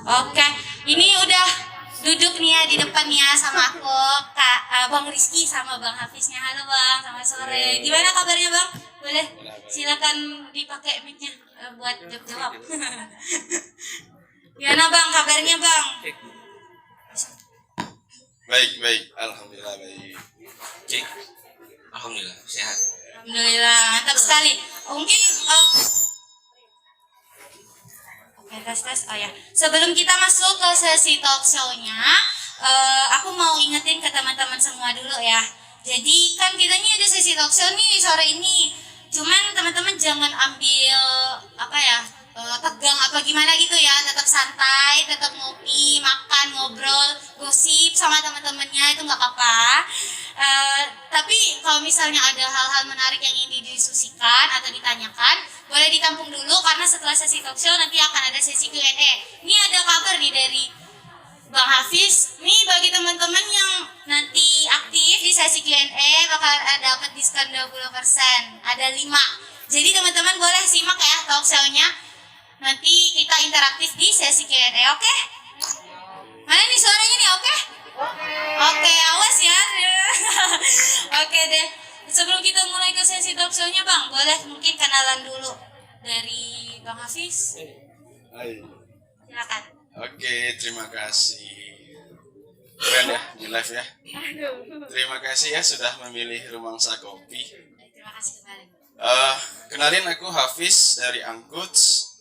Oke, ini udah duduk nih ya di depan ya sama aku, Bang Rizky sama Bang Hafiznya. Halo Bang, selamat sore. Gimana kabarnya Bang? Boleh silakan dipakai mic-nya buat jawab. Gimana Bang kabarnya Bang? Baik, alhamdulillah baik. Cik, alhamdulillah sehat. Alhamdulillah, mantap sekali. Mungkin oke, tes. Oh ya, sebelum kita masuk ke sesi talk show-nya, aku mau ingetin ke teman-teman semua dulu ya. Jadi kan kita ini ada sesi talk show nih sore ini. Cuman teman-teman jangan ambil apa ya, tegang apa gimana gitu ya. Tetap santai, tetap ngopi, makan, ngobrol, gosip sama teman-temannya itu nggak apa-apa. Tapi kalau misalnya ada hal-hal menarik yang ingin didiskusikan atau ditanyakan, boleh ditampung dulu karena setelah sesi talk show nanti akan ada sesi Q&A. Ini ada kabar nih dari Bang Hafiz. Nih bagi teman-teman yang nanti aktif di sesi Q&A bakal dapat diskon 20%. Ada 5. Jadi teman-teman boleh simak ya talk show-nya. Nanti kita interaktif di sesi Q&A, oke? Mana nih suaranya nih, oke? Oke, awas ya. Oke deh. Sebelum kita mulai ke sesi talk show-nya Bang, boleh mungkin kenalan dulu dari Bang Hafiz. Hai. Silakan. Oke, terima kasih. Keren ya, di live ya. Terima kasih ya sudah memilih Rumangsa Kopi. Terima kasih kembali. Kenalin aku Hafiz dari Angkuts.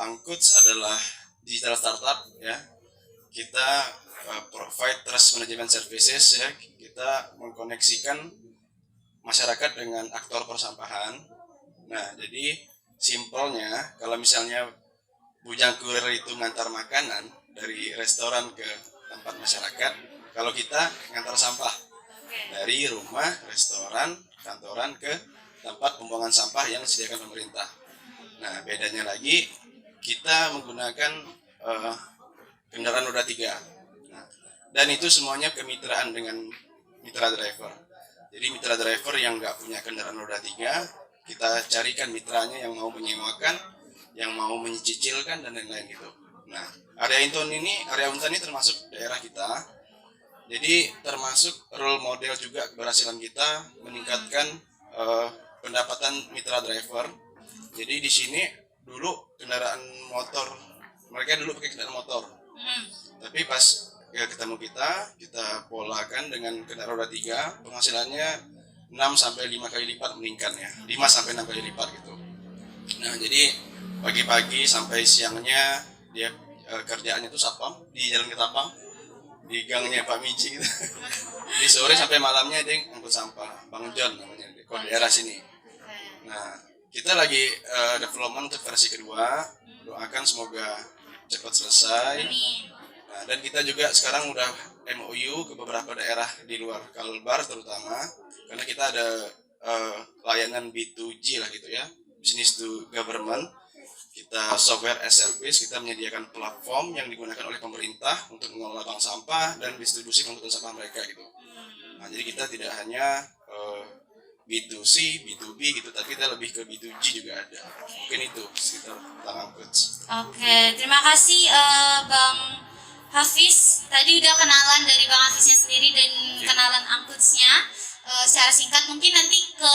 Angkuts adalah digital startup ya. Kita provide trust management services ya. Kita mengkoneksikan masyarakat dengan aktor persampahan. Nah, jadi simpelnya kalau misalnya bujang kurir itu ngantar makanan dari restoran ke tempat masyarakat, kalau kita ngantar sampah dari rumah, restoran, kantoran ke tempat pembuangan sampah yang disediakan pemerintah. Nah, bedanya lagi kita menggunakan kendaraan roda 3. Nah, dan itu semuanya kemitraan dengan mitra driver. Jadi mitra driver yang nggak punya kendaraan roda 3, kita carikan mitranya yang mau menyewakan, yang mau mencicilkan dan lain-lain gitu. Nah, area Untan ini termasuk daerah kita. Jadi termasuk role model juga keberhasilan kita meningkatkan pendapatan mitra driver. Jadi di sini dulu kendaraan motor, mereka dulu pakai kendaraan motor. Tapi pas ya ketemu kita polakan dengan kendaraan roda 3, penghasilannya 6 sampai 5 kali lipat meningkat ya. 5 sampai 6 kali lipat gitu. Nah, jadi pagi-pagi sampai siangnya dia kerjaannya itu satpam di Jalan Ketapang, di gangnya Pak Miji gitu. Di sore sampai malamnya dia ngangkut sampah. Bang John namanya di daerah sini. Nah, kita lagi development untuk versi kedua. Doakan semoga cepat selesai. Nah, dan kita juga sekarang udah MOU ke beberapa daerah di luar Kalbar terutama, karena kita ada layanan B2G lah gitu ya, business to government. Kita software as service, kita menyediakan platform yang digunakan oleh pemerintah untuk mengelola bank sampah dan distribusi pengangkutan sampah mereka gitu. Nah, jadi kita tidak hanya B2C, B2B gitu, tapi kita lebih ke B2G juga ada. Mungkin itu sekitar tentang Angkuts. Oke, terima kasih Bang Hafiz. Tadi udah kenalan dari Bang Hafiznya sendiri dan kenalan Angkutsnya. Secara singkat mungkin nanti ke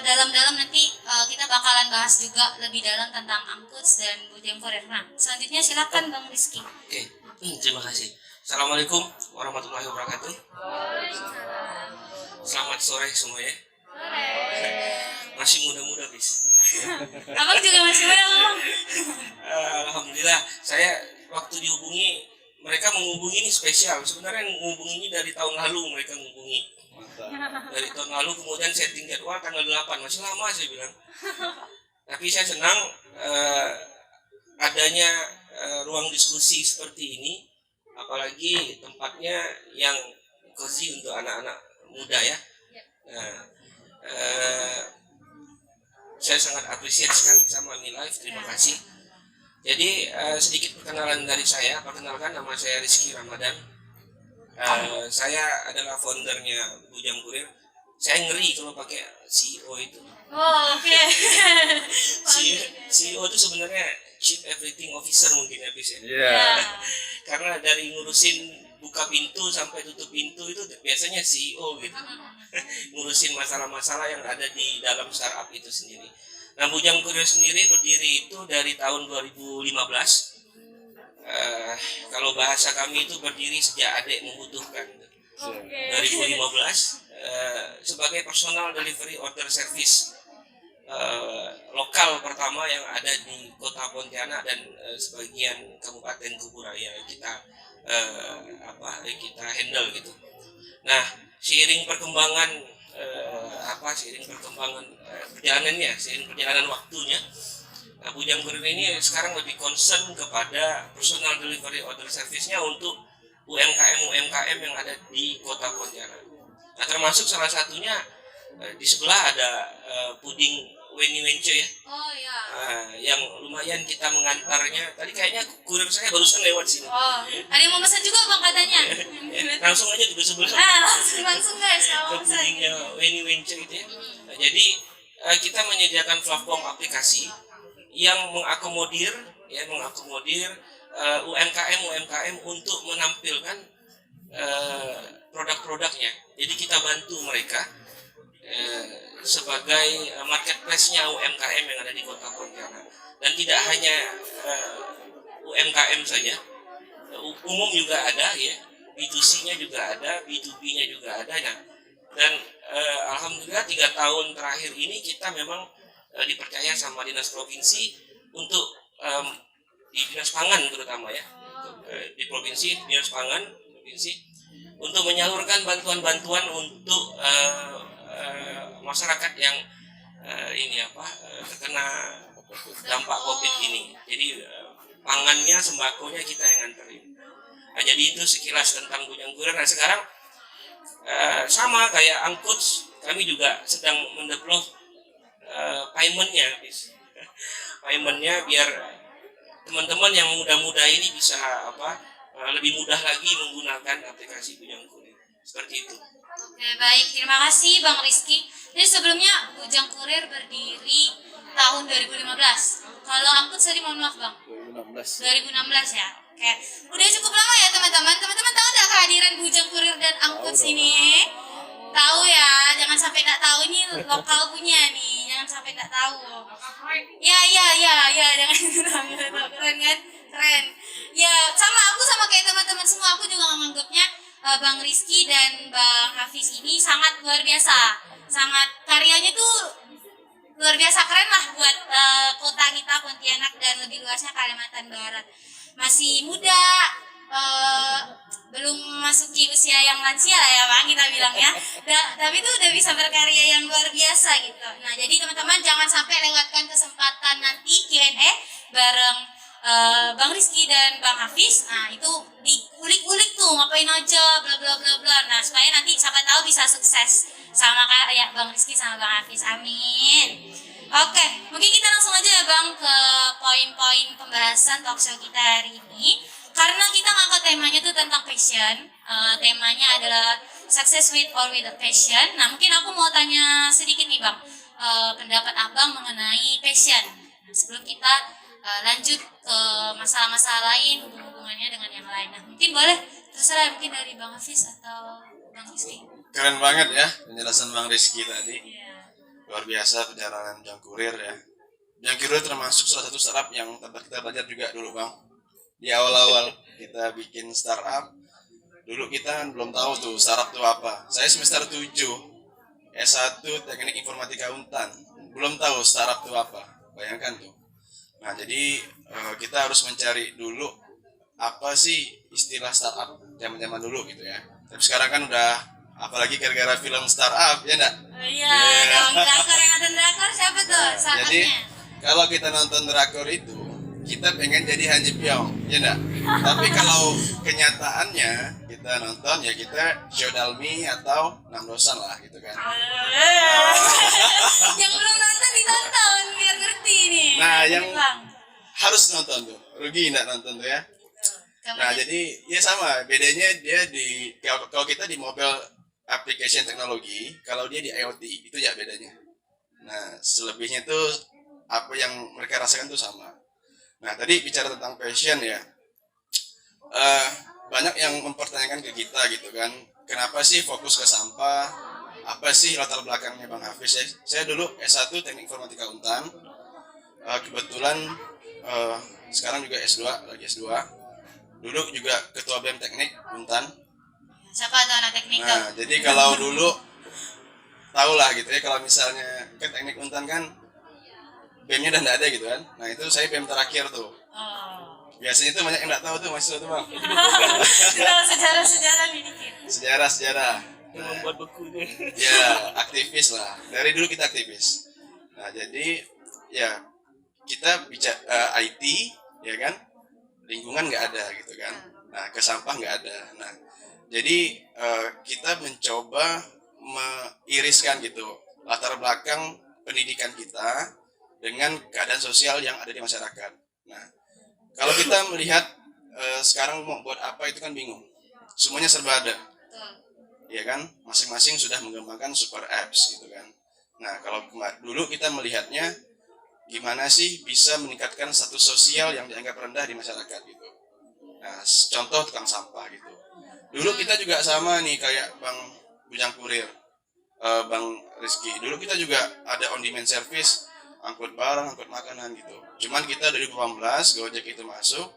dalam-dalam nanti kita bakalan bahas juga lebih dalam tentang Angkuts dan Bujang Kurir. Nah, selanjutnya silakan Bang Rizky. Oke, terima kasih. Assalamualaikum warahmatullahi wabarakatuh. Selamat sore semua ya. Masih muda-muda bis. Abang juga masih muda Bang. Alhamdulillah, saya waktu dihubungi, mereka menghubungi ini spesial. Sebenarnya menghubungi ini dari tahun lalu mereka menghubungi. Dari tahun lalu kemudian setting jadwal tanggal 8, masih lama saya bilang. Tapi saya senang adanya ruang diskusi seperti ini, apalagi tempatnya yang cozy untuk anak-anak muda ya. Nah, saya sangat apresiasi sekali sama MiLife, terima kasih. Jadi sedikit perkenalan dari saya. Perkenalkan, nama saya Rizky Ramadan. Saya adalah foundernya Bujang Kurir. Saya ngeri kalau pakai CEO itu. Oh, oke. CEO itu sebenarnya chief everything officer mungkin ya Bis ya. Iya. Karena dari ngurusin buka pintu sampai tutup pintu itu biasanya CEO gitu. Ngurusin masalah-masalah yang ada di dalam startup itu sendiri. Nah, Bujang Kurir sendiri berdiri itu dari tahun 2015. Kalau bahasa kami itu berdiri sejak adik membutuhkan. 2015 sebagai personal delivery order service lokal pertama yang ada di Kota Pontianak dan sebagian Kabupaten Kuburaya kita kita handle gitu. Nah, seiring perkembangan seiring perjalanan waktunya, nah, Bujang Kurir ini sekarang lebih concern kepada personal delivery order service-nya untuk UMKM yang ada di Kota Pontianak. Nah, termasuk salah satunya di sebelah ada puding Weni Wence ya. Oh ya. Yang lumayan kita mengantarnya. Tadi kayaknya kurir saya barusan lewat sini. Oh, ada yang mau pesan juga bang katanya. Langsung aja juga sebelah. Langsung guys, Ke mau pesan. pudingnya Weni Wence itu ya. Nah, jadi kita menyediakan platform aplikasi yang mengakomodir UMKM untuk menampilkan produk-produknya. Jadi kita bantu mereka sebagai marketplace-nya UMKM yang ada di Kota Pontianak. Dan tidak hanya UMKM saja, umum juga ada ya, B2C-nya juga ada, B2B-nya juga ada. Nah, dan alhamdulillah 3 tahun terakhir ini kita memang dipercaya sama dinas provinsi untuk di dinas pangan terutama ya, di provinsi dinas pangan provinsi untuk menyalurkan bantuan-bantuan untuk masyarakat yang terkena dampak COVID ini. Jadi pangannya, sembakonya kita yang nganterin. Nah, jadi itu sekilas tentang Bujang Kurir. Nah, sekarang sama kayak Angkuts, kami juga sedang mendevelop paymentnya, paymentnya biar teman-teman yang muda-muda ini bisa lebih mudah lagi menggunakan aplikasi Bujang Kurir. Seperti itu. Oke, baik. Terima kasih Bang Rizky. Jadi sebelumnya Bujang Kurir berdiri tahun 2015. Kalau Angkuts tadi mohon maaf Bang. 2016 ya. Oke. Udah cukup lama ya teman-teman. Teman-teman tahu nggak kehadiran Bujang Kurir dan Angkuts ini? Tahu ya. Jangan sampai nggak tahu, ini lokal punya nih. Jangan sampai nggak tahu. Ya. Jangan tahu. Keren kan? Keren. Ya, sama kayak teman-teman semua. Aku juga menganggapnya Bang Rizky dan Bang Hafiz ini sangat luar biasa. Sangat karyanya tuh luar biasa, keren lah buat kota kita Pontianak dan lebih luasnya Kalimantan Barat. Masih muda, belum memasuki usia yang lansia lah ya Bang, kita bilang ya. Tapi tuh udah bisa berkarya yang luar biasa gitu. Nah, jadi teman-teman jangan sampai lewatkan kesempatan nanti Q&A bareng Bang Rizky dan Bang Hafiz. Nah, itu diulik-ulik tuh ngapain aja bla bla bla bla. Nah, supaya nanti siapa tahu bisa sukses sama kayak Bang Rizky sama Bang Hafiz. Amin. Oke, mungkin kita langsung aja ya Bang ke poin-poin pembahasan talkshow kita hari ini. Karena kita ngangkat temanya tuh tentang passion. Temanya adalah success with or without passion. Nah, mungkin aku mau tanya sedikit nih Bang, pendapat Abang mengenai passion. Nah, sebelum kita lanjut ke masalah-masalah lain, hubungannya dengan yang lain. Nah, mungkin boleh terserah mungkin dari Bang Hafiz atau Bang Rizky. Keren banget ya penjelasan Bang Rizky tadi. Iya. Luar biasa perjalanan Bujang Kurir ya. Bujang Kurir termasuk salah satu startup yang tempat kita belajar juga dulu Bang. Di awal-awal kita bikin startup, dulu kita belum tahu tuh startup itu apa. Saya semester 7 S1 Teknik Informatika Untan, belum tahu startup itu apa. Bayangkan tuh. Nah, jadi kita harus mencari dulu apa sih istilah startup zaman-zaman dulu gitu ya. Tapi sekarang kan udah, apalagi gara-gara film startup, ya enggak? Iya, dalam drakor yang nonton drakor siapa tuh startupnya? Jadi kalau kita nonton drakor itu, kita pengen jadi Han Ji Pyong, ya enggak? Tapi kalau kenyataannya kita nonton ya kita Show Dalmi atau Nam Dosan lah gitu kan. Yang belum nonton ditonton biar ngerti nih. Nah, yang Bang. harus nonton tuh, rugi enggak nonton tuh ya. Nah, jadi ya sama, bedanya dia kalau kita di mobile application teknologi, kalau dia di IoT, itu ya bedanya. Nah, selebihnya tuh apa yang mereka rasakan tuh sama. Nah, tadi bicara tentang passion ya, eh, banyak yang mempertanyakan ke kita gitu kan, kenapa sih fokus ke sampah? Apa sih latar belakangnya Bang Hafiz ya? Saya dulu S1 Teknik Informatika Untan, kebetulan eh, sekarang juga S2, lagi S2. Dulu juga ketua BEM Teknik Untan. Siapa tuh anak teknik tuh? Nah, jadi kalau dulu tau lah gitu ya, kalau misalnya ke Teknik Untan kan BEM-nya udah nggak ada gitu kan. Nah, itu saya BEM terakhir tuh. Oh. Biasanya tuh banyak yang nggak tahu tuh mahasiswa tuh Bang. Kenal sejarah-sejarah nih dikit. Sejarah-sejarah. Yang membuat bekunya. Ya, aktivis lah. Dari dulu kita aktivis. Nah, jadi ya kita bicara IT, ya kan? Lingkungan nggak ada gitu kan. Nah, ke sampah nggak ada. Nah, jadi kita mencoba mengiriskan gitu latar belakang pendidikan kita dengan keadaan sosial yang ada di masyarakat. Nah, kalau kita melihat sekarang mau buat apa itu kan bingung. Semuanya serba ada. Betul. Ya kan, masing-masing sudah mengembangkan super apps gitu kan. Nah, kalau dulu kita melihatnya gimana sih bisa meningkatkan status sosial yang dianggap rendah di masyarakat gitu. Nah, contoh tukang sampah gitu. Dulu kita juga sama nih kayak Bang Bujang Kurir, Bang Rizky. Dulu kita juga ada on demand service, angkut barang, angkut makanan gitu. Cuman kita dari 2018 Gojek itu masuk,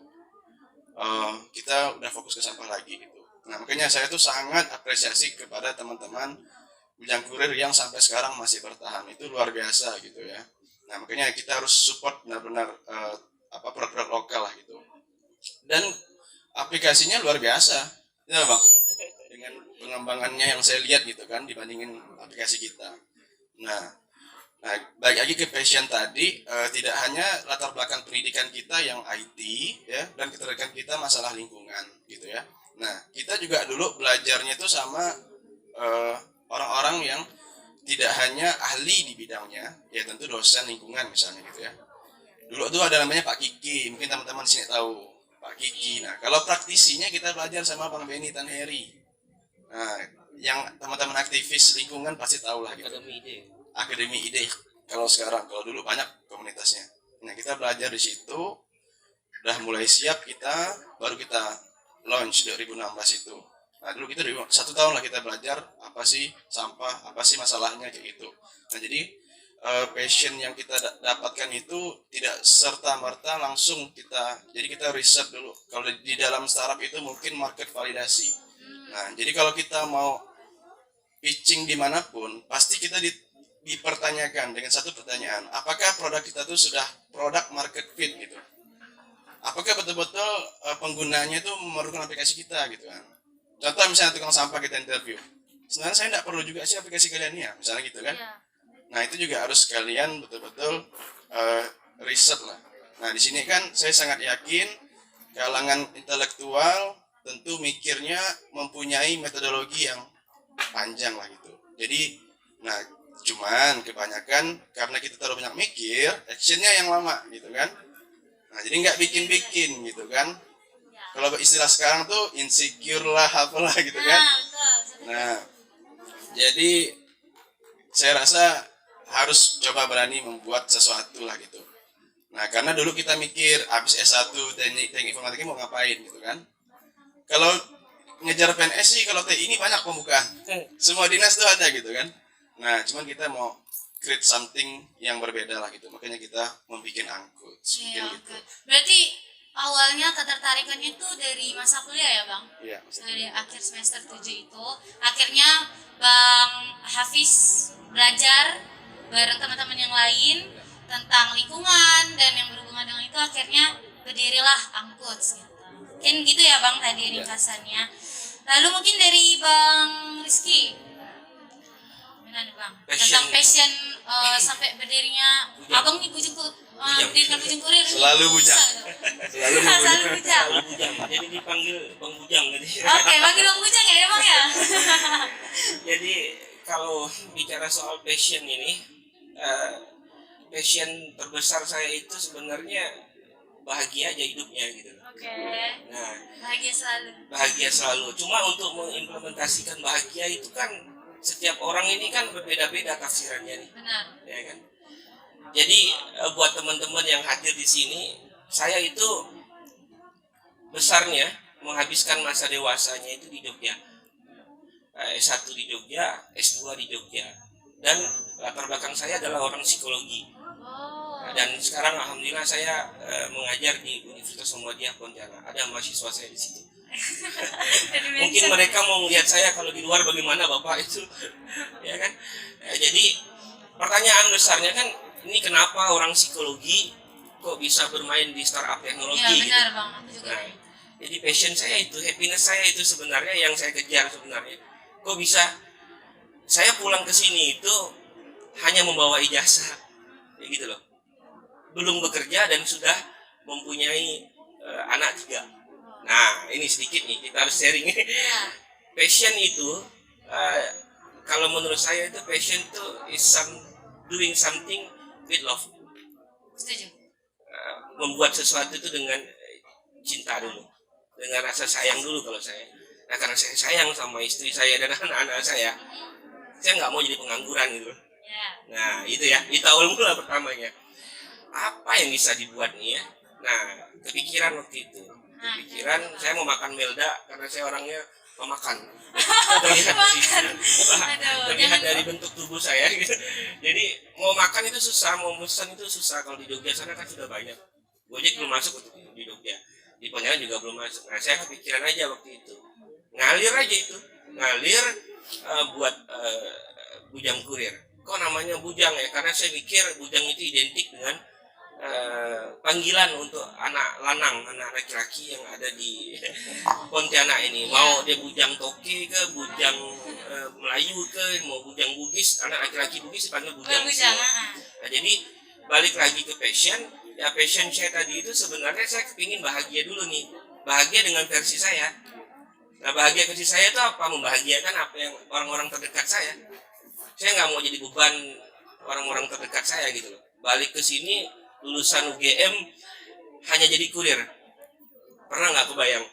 kita udah fokus ke sampah lagi gitu. Nah, makanya saya tuh sangat apresiasi kepada teman-teman Bujang Kurir yang sampai sekarang masih bertahan. Itu luar biasa gitu ya. Nah, makanya kita harus support benar-benar produk-produk lokal lah gitu. Dan aplikasinya luar biasa. Ya, Bang. Dengan pengembangannya yang saya lihat gitu kan dibandingin aplikasi kita. Nah, balik lagi ke passion tadi, tidak hanya latar belakang pendidikan kita yang IT ya dan keterkaitan kita masalah lingkungan gitu ya. Nah, kita juga dulu belajarnya itu sama orang-orang yang tidak hanya ahli di bidangnya, ya tentu dosen lingkungan misalnya gitu ya. Dulu tuh ada namanya Pak Kiki, mungkin teman-teman di sini tahu Pak Kiki. Nah, kalau praktisinya kita belajar sama Bang Benny Tanheri. Nah, yang teman-teman aktivis lingkungan pasti tahu lah gitu. Akademi Ide kalau sekarang, kalau dulu banyak komunitasnya. Nah, kita belajar di situ, udah mulai siap kita, baru kita launch 2016 itu. Nah, dulu kita 1 tahun lah kita belajar apa sih sampah, apa sih masalahnya kayak gitu. Nah, jadi passion yang kita dapatkan itu tidak serta-merta langsung jadi kita riset dulu. Kalau di dalam startup itu mungkin market validasi. Nah, jadi kalau kita mau pitching dimanapun, pasti kita dipertanyakan dengan satu pertanyaan, apakah produk kita itu sudah produk market fit gitu. Apakah betul-betul penggunanya itu memerlukan aplikasi kita gitu kan. Contoh misalnya tukang sampah kita interview, sebenarnya saya tidak perlu juga sih aplikasi kalian ya, misalnya gitu kan. Nah, itu juga harus kalian betul-betul riset lah. Nah, di sini kan saya sangat yakin kalangan intelektual tentu mikirnya mempunyai metodologi yang panjang lah gitu. Jadi, nah cuman kebanyakan karena kita terlalu banyak mikir, actionnya yang lama gitu kan. Nah, jadi nggak bikin-bikin gitu kan. Kalau istilah sekarang tuh insecure lah apalah gitu kan. Nah, jadi saya rasa harus coba berani membuat sesuatu lah gitu. Nah, karena dulu kita mikir habis S1 teknik informatika mau ngapain gitu kan. Kalau ngejar PNS sih kalau TI ini banyak pembukaan. Semua dinas tuh ada gitu kan. Nah, cuman kita mau create something yang berbeda lah gitu. Makanya kita membuat angkut. Gitu. Berarti awalnya ketertarikannya itu dari masa kuliah ya Bang? Iya. Dari akhir semester 7 itu. Akhirnya Bang Hafiz belajar bareng teman-teman yang lain tentang lingkungan dan yang berhubungan dengan itu, akhirnya berdirilah Angkut gitu. Mungkin gitu ya Bang tadi ringkasannya. Lalu mungkin dari Bang Rizky, gimana Bang? Tentang passion sampai berdirinya Abang nih mendirikan Bujang Kurir. Selalu bujang. Selalu bujang. Jadi dipanggil Bang Bujang gitu. Oke, panggil Bang Bujang ya Bang ya. Jadi kalau bicara soal passion ini, passion terbesar saya itu sebenarnya bahagia aja hidupnya gitu. Oke. Nah, Bahagia selalu. Cuma untuk mengimplementasikan bahagia itu kan setiap orang ini kan berbeda-beda tafsirannya nih. Benar. Ya kan. Jadi buat teman-teman yang hadir di sini, saya itu besarnya menghabiskan masa dewasanya itu di Jogja. S1 di Jogja, S2 di Jogja. Dan latar belakang saya adalah orang psikologi. Dan sekarang alhamdulillah saya mengajar di Universitas Muhammadiyah Pontianak. Ada mahasiswa saya di situ. Mungkin mereka mau melihat saya kalau di luar bagaimana Bapak itu. Ya kan? Jadi pertanyaan besarnya kan, ini kenapa orang psikologi kok bisa bermain di startup teknologi? Ya benar gitu. Bang, aku juga. Nah, jadi passion saya itu, happiness saya itu sebenarnya yang saya kejar sebenarnya. Kok bisa saya pulang ke sini itu hanya membawa ijazah, ya gitu loh. Belum bekerja dan sudah mempunyai anak 3. Nah, ini sedikit nih, kita harus sharing. Passion itu, kalau menurut saya itu passion itu is doing something with love. Setuju. Membuat sesuatu itu dengan cinta dulu, dengan rasa sayang dulu kalau saya. Nah, karena saya sayang sama istri saya dan anak-anak saya nggak mau jadi pengangguran gitu. Ya. Nah, itu ya, itu awal mula pertamanya. Apa yang bisa dibuat nih ya? Nah, kepikiran waktu itu. Kepikiran saya mau makan Melda karena saya orangnya pemakan. Terlihat dari bentuk tubuh saya gitu. Jadi mau makan itu susah, mau pesan itu susah. Kalau di Jogja sana kan sudah banyak. Gojek belum masuk untuk di Jogja. Di Pontianak juga belum masuk. Nah, saya kepikiran aja waktu itu. Ngalir aja itu. Ngalir buat bujang kurir. Kok namanya bujang ya? Karena saya mikir bujang itu identik dengan panggilan untuk anak lanang, anak laki-laki yang ada di Pontianak ini. Mau dia bujang Toke ke, bujang Melayu ke, mau bujang Bugis, anak laki-laki Bugis dipanggil bujang. Nah, jadi balik lagi ke passion, ya passion saya tadi itu sebenarnya saya kepingin bahagia dulu nih, bahagia dengan versi saya. Nah, bahagia versi saya itu apa? Membahagiakan apa yang orang-orang terdekat saya. Saya nggak mau jadi beban orang-orang terdekat saya gitu loh. Balik ke sini lulusan UGM hanya jadi kurir, pernah nggak kebayang?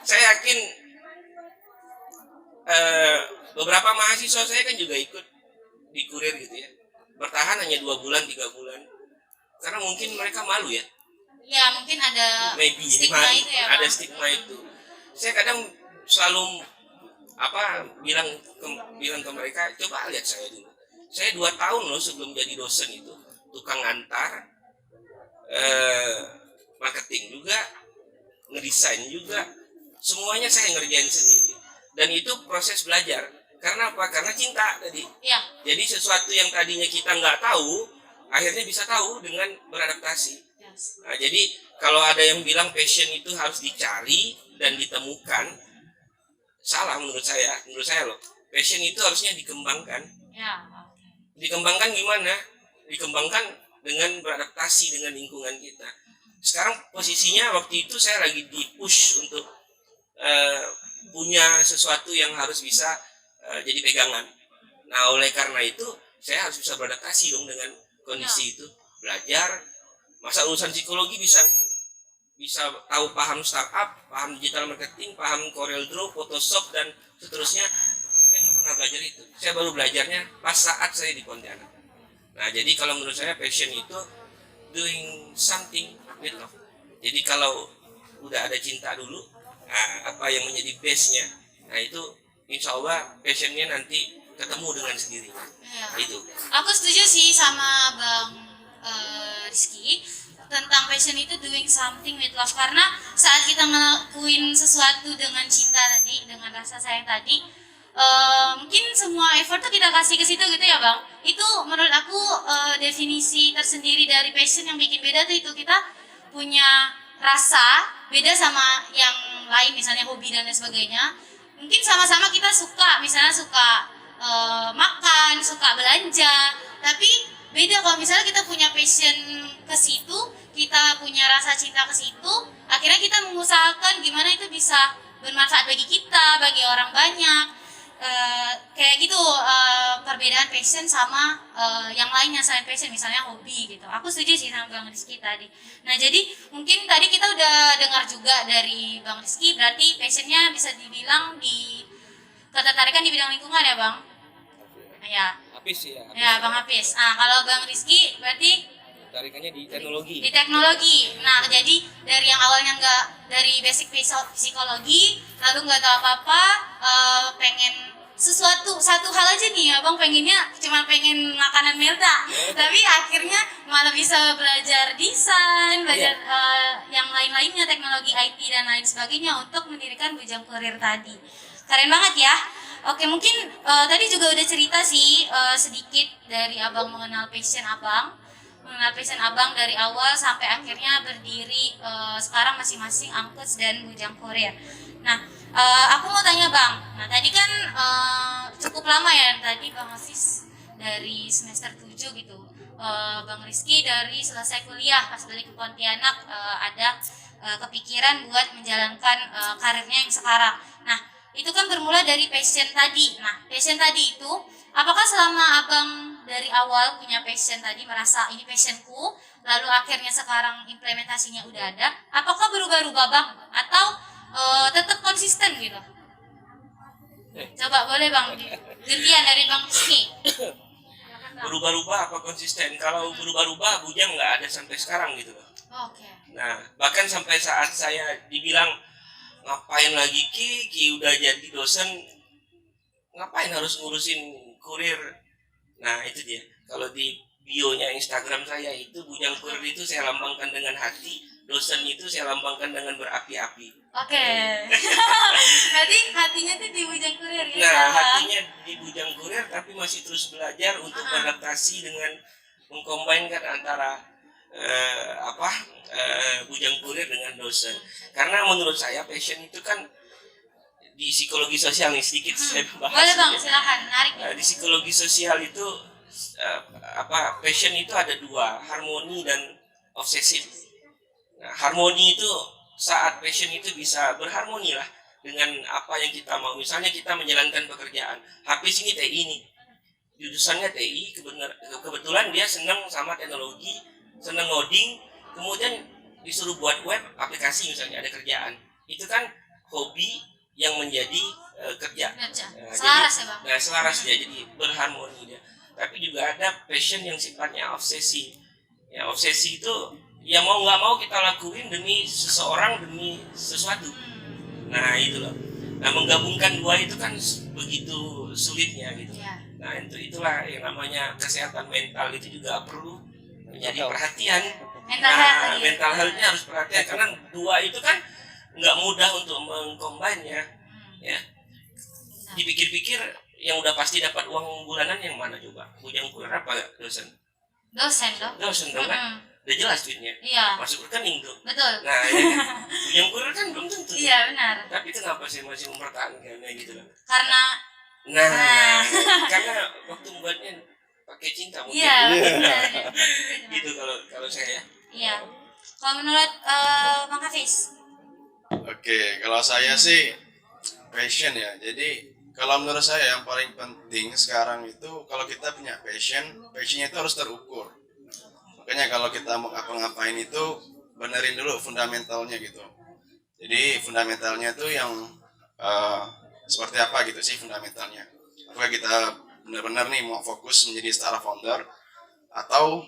Saya yakin beberapa mahasiswa saya kan juga ikut di kurir gitu ya, bertahan hanya 2 bulan 3 bulan karena mungkin mereka malu ya. Ya mungkin ada Maybe stigma itu ya ada Bang. stigma itu. Saya kadang selalu bilang ke mereka, coba lihat saya dulu. Saya 2 tahun loh sebelum jadi dosen itu tukang antar, marketing juga, ngedesain juga, semuanya saya ngerjain sendiri. Dan itu proses belajar. Karena apa? Karena cinta tadi. Ya. Jadi sesuatu yang tadinya kita nggak tahu, akhirnya bisa tahu dengan beradaptasi. Nah, jadi kalau ada yang bilang passion itu harus dicari dan ditemukan, salah menurut saya. Menurut saya loh, passion itu harusnya dikembangkan. Ya. Dikembangkan gimana? Dikembangkan dengan beradaptasi dengan lingkungan kita. Sekarang posisinya waktu itu saya lagi di-push untuk punya sesuatu yang harus bisa jadi pegangan. Nah, oleh karena itu saya harus bisa beradaptasi dong dengan kondisi itu. Belajar, masa lulusan psikologi bisa tahu paham startup, paham digital marketing, paham CorelDRAW, Photoshop dan seterusnya. Saya nggak pernah belajar itu. Saya baru belajarnya pas saat saya di Pontianak. Nah, jadi kalau menurut saya passion itu doing something with love. Jadi kalau udah ada cinta dulu, nah, apa yang menjadi base-nya, nah itu insya Allah passionnya nanti ketemu dengan sendirinya. Ya. Itu. Aku setuju sih sama Bang Rizky tentang passion itu doing something with love, karena saat kita ngelakuin sesuatu dengan cinta tadi, dengan rasa sayang tadi, mungkin semua effort tuh kita kasih ke situ gitu ya Bang. Itu menurut aku definisi tersendiri dari passion yang bikin beda tuh itu kita punya rasa beda sama yang lain, misalnya hobi dan lain sebagainya. Mungkin sama-sama kita suka, misalnya suka makan, suka belanja, tapi beda kalau misalnya kita punya passion ke situ, kita punya rasa cinta ke situ, akhirnya kita mengusahakan gimana itu bisa bermanfaat bagi kita, bagi orang banyak. Kayak gitu perbedaan passion sama yang lainnya selain passion, misalnya hobi gitu. Aku setuju sih sama Bang Rizky tadi. Nah, jadi mungkin tadi kita udah dengar juga dari Bang Rizky, berarti passionnya bisa dibilang di ketertarikan di bidang lingkungan ya Bang? Ya. Habis ya. Ya Bang Hafiz. Nah, kalau Bang Rizky berarti ketertarikannya di teknologi. Di teknologi. Nah, jadi dari yang awalnya nggak dari basic psikologi, lalu nggak tahu apa-apa, pengen satu hal aja nih, abang pengennya cuma pengen makanan Melda, tapi akhirnya malah bisa belajar desain, belajar yang lain-lainnya, teknologi IT dan lain sebagainya untuk mendirikan Bujang Kurir tadi. Keren banget ya. Oke, mungkin tadi juga udah cerita sih sedikit dari abang mengenal passion abang dari awal sampai akhirnya berdiri sekarang masing-masing Angkuts dan Bujang Kurir. Nah, aku mau tanya bang, nah tadi kan cukup lama ya tadi bang Hafiz dari semester 7 gitu, bang Rizky dari selesai kuliah pas balik ke Pontianak ada kepikiran buat menjalankan karirnya yang sekarang. Nah, itu kan bermula dari passion tadi. Nah, passion tadi itu, apakah selama abang dari awal punya passion tadi, merasa ini passionku, lalu akhirnya sekarang implementasinya udah ada, apakah berubah-ubah bang? Atau tetap konsisten gitu? Coba boleh bang, gantian dari bang Rizky. Berubah-ubah apa konsisten? Kalau berubah-ubah Bujang nggak ada sampai sekarang gitu. Oke. Nah, bahkan sampai saat saya dibilang ngapain lagi Ki udah jadi dosen, ngapain harus ngurusin kurir. Nah itu dia, kalau di bionya Instagram saya itu Bujang Kurir itu saya lambangkan dengan hati, dosen itu saya lambangkan dengan berapi-api. Oke. Berarti hatinya tuh di Bujang Kurir ya? Nah hatinya di Bujang Kurir tapi masih terus belajar untuk beradaptasi dengan mengkombinkan antara Bujang Kurir dengan dosen. Karena menurut saya passion itu kan di psikologi sosial nih sedikit saya bahas. Boleh bang, ya. silakan, menarik. Di psikologi sosial itu passion itu ada dua, harmoni dan obsesif. Nah, harmoni itu saat passion itu bisa berharmoni lah dengan apa yang kita mau. Misalnya kita menjalankan pekerjaan, Hafiz ini TI nih, jurusannya TI, kebetulan dia senang sama teknologi, senang ngoding, kemudian disuruh buat web aplikasi misalnya ada kerjaan, itu kan hobi yang menjadi kerja. Selaras ya bang? Nah selaras dia, jadi berharmoni dia. Tapi juga ada passion yang sifatnya obsesi. Ya obsesi itu ya mau nggak mau kita lakuin demi seseorang, demi sesuatu. Nah itu loh. Nah menggabungkan dua itu kan begitu sulitnya gitu. Ya. Nah itulah yang namanya kesehatan mental itu juga perlu menjadi perhatian. Mental health-nya harus perhatian karena dua itu kan nggak mudah untuk mengcombine-nya. Ya. Dipikir-pikir yang udah pasti dapat uang bulanan yang mana coba? Bujang Kurir apa dosen? Dosen dong. Dosen dong kan? Udah jelas duitnya. Iya. Masuk rekening tuh. Betul. Nah, ya kan? Bujang Kurir kan belum tentu. Iya benar. Tapi kenapa sih masih mempertahankannya gitu loh? Karena karena waktu membuatnya pakai cinta mungkin. iya. Benar. Gitu kalau saya. Iya. Kalau menurut Bang Hafiz? Oke, kalau saya sih passion ya. Jadi kalau menurut saya yang paling penting sekarang itu kalau kita punya passionnya itu harus terukur. Makanya kalau kita mau ngapain itu benerin dulu fundamentalnya gitu. Jadi fundamentalnya itu yang seperti apa gitu sih fundamentalnya. Apakah kita benar-benar nih mau fokus menjadi startup founder atau